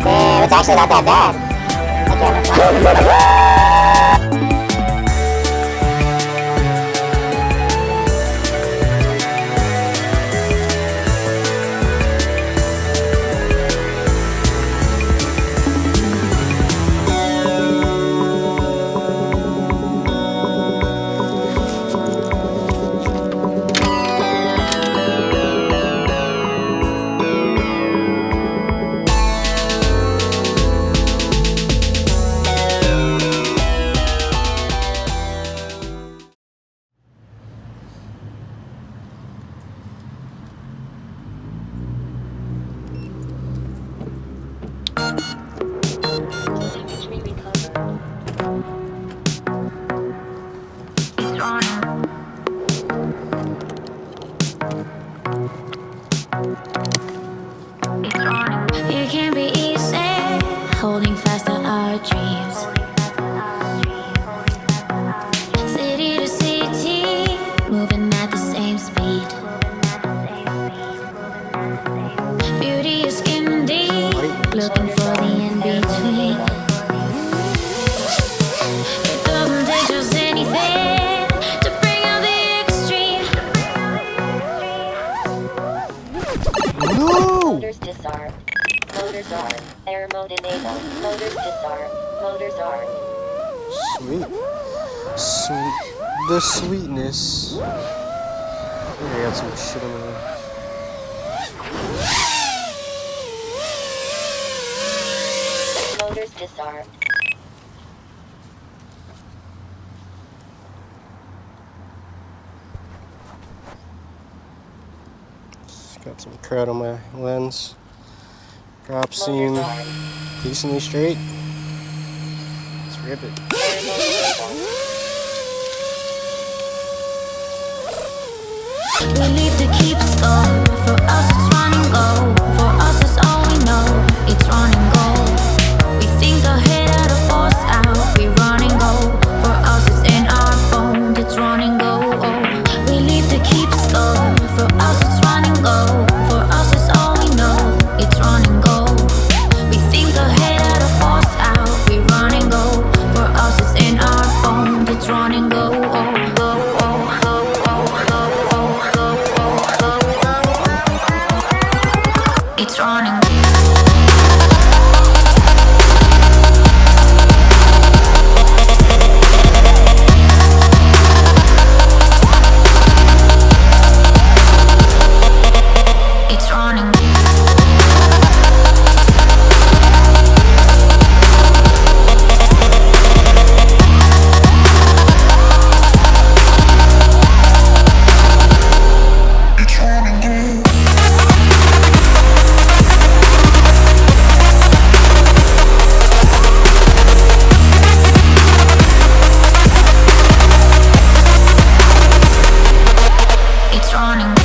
Damn, it's actually not that bad. It can be easy, holding fast to our dreams. City to city, moving at the same speed. Beauty is skin deep, looking for the in-between. It doesn't take just anything to bring out the extreme. Motors disarmed. Motors armed. Air mode enabled. Motors disarmed. Motors armed. Sweet. Sweet. The sweetness. I think I got some shit on my Motors disarmed. Got some crud on my lens. Drop seam decently straight. Let's rip it. Air mode enabled. We leave to keep score. For us it's run and go. For us it's all we know. It's run and go. We think ahead of the force out. We run and go. For us it's in our bones. It's run and go. We leave to keep score. For us it's run and go. For us it's all we know. It's run and go. We think ahead of the force out. We run and go. For us it's in our bones. It's run and go. It's running. It's running. It's running.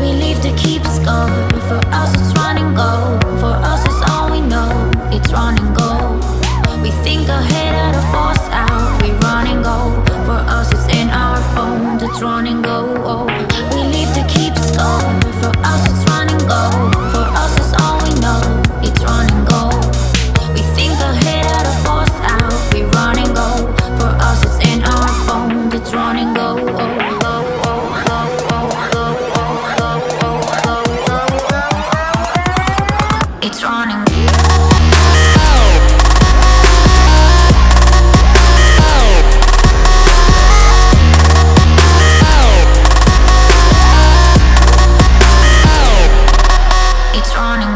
We leave to keep score. For us it's run and go. For us it's all we know. It's run and go. We think ahead of the force out. We run and go. For us it's in our bones. It's run and go. We leave to keep score. For us it's run and go. For us it's all we know. It's run and go. We think ahead of the force out. We run and go. For us it's in our bones. It's run and go. It's running. It's running.